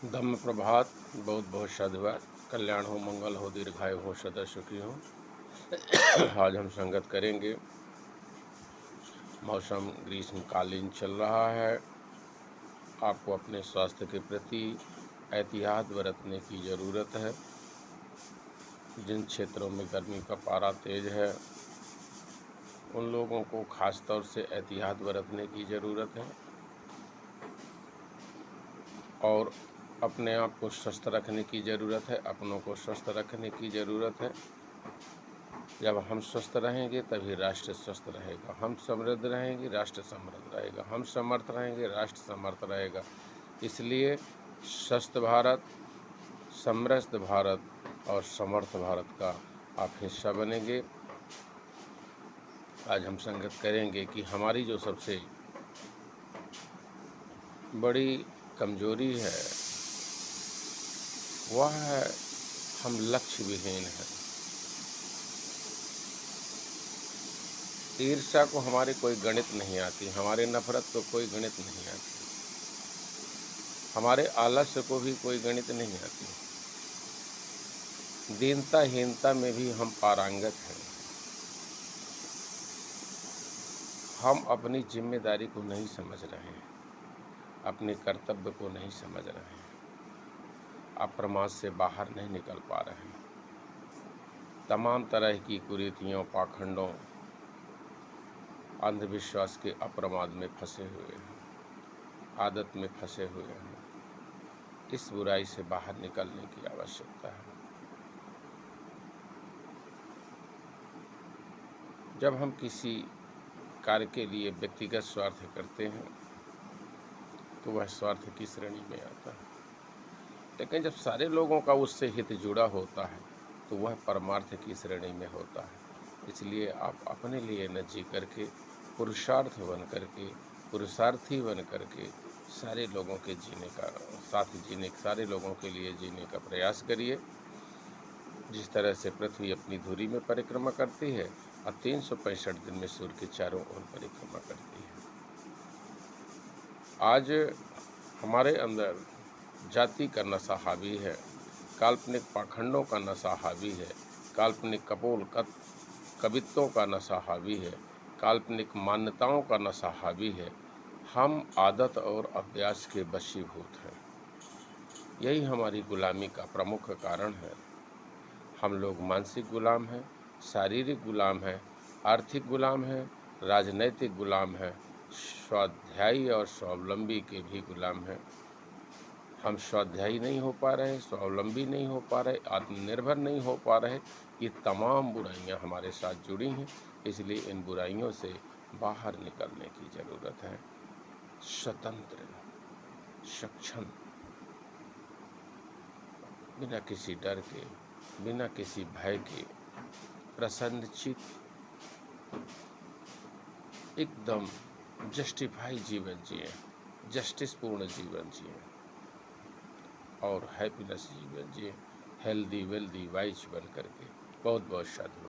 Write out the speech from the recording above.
धम्म प्रभात। बहुत बहुत साधुवाद। कल्याण हो, मंगल हो, दीर्घायु हो, सदा सुखी हो। आज हम संगत करेंगे। मौसम ग्रीष्मकालीन चल रहा है। आपको अपने स्वास्थ्य के प्रति एहतियात बरतने की ज़रूरत है। जिन क्षेत्रों में गर्मी का पारा तेज है उन लोगों को खास तौर से एहतियात बरतने की ज़रूरत है और अपने आप को स्वस्थ रखने की ज़रूरत है, अपनों को स्वस्थ रखने की ज़रूरत है। जब हम स्वस्थ रहेंगे तभी राष्ट्र स्वस्थ रहेगा। हम समृद्ध रहेंगे, राष्ट्र समृद्ध रहेगा। हम समर्थ रहेंगे, राष्ट्र समर्थ रहेगा। इसलिए स्वस्थ भारत, समृद्ध भारत और समर्थ भारत का आप हिस्सा बनेंगे। आज हम संगत करेंगे कि हमारी जो सबसे बड़ी कमजोरी है वह है हम लक्ष्य विहीन हैं। ईर्ष्या को हमारे कोई गणित नहीं आती, हमारे नफरत को कोई गणित नहीं आती, हमारे आलस्य को भी कोई गणित नहीं आती। दीनता हीनता में भी हम पारंगत हैं। हम अपनी जिम्मेदारी को नहीं समझ रहे हैं, अपने कर्तव्य को नहीं समझ रहे हैं, अप्रमाद से बाहर नहीं निकल पा रहे हैं। तमाम तरह की कुरीतियों, पाखंडों, अंधविश्वास के अप्रमाद में फंसे हुए हैं, आदत में फंसे हुए हैं। इस बुराई से बाहर निकलने की आवश्यकता है। जब हम किसी कार्य के लिए व्यक्तिगत स्वार्थ करते हैं तो वह स्वार्थ की श्रेणी में आता है, लेकिन जब सारे लोगों का उससे हित जुड़ा होता है तो वह परमार्थ की श्रेणी में होता है। इसलिए आप अपने लिए न जी करके पुरुषार्थ बन करके, पुरुषार्थी बन करके सारे लोगों के जीने का साथ जीने, सारे लोगों के लिए जीने का प्रयास करिए। जिस तरह से पृथ्वी अपनी धुरी में परिक्रमा करती है और 365 दिन में सूर्य के चारों ओर परिक्रमा करती है। आज हमारे अंदर जाति का नशा हावी है, काल्पनिक पाखंडों का नशा हावी है, काल्पनिक कपोल कवित्वों का नशा हावी है, काल्पनिक मान्यताओं का नशा हावी है। हम आदत और अभ्यास के वशीभूत हैं। यही हमारी गुलामी का प्रमुख कारण है। हम लोग मानसिक गुलाम हैं, शारीरिक गुलाम हैं, आर्थिक गुलाम हैं, राजनैतिक गुलाम हैं, स्वाध्यायी और स्वावलंबी के भी गुलाम हैं। हम स्वाध्यायी नहीं हो पा रहे, स्वावलंबी नहीं हो पा रहे, आत्मनिर्भर नहीं हो पा रहे। ये तमाम बुराइयां हमारे साथ जुड़ी हैं। इसलिए इन बुराइयों से बाहर निकलने की ज़रूरत है। स्वतंत्र, सक्षम, बिना किसी डर के, बिना किसी भय के, प्रसन्नचित, एकदम जस्टिफाई जीवन जिए, जस्टिस पूर्ण जीवन जिए और हैप्पीनेस जीवन जिए, हेल्दी वेल्दी वाइज बन करके। बहुत बहुत साधु।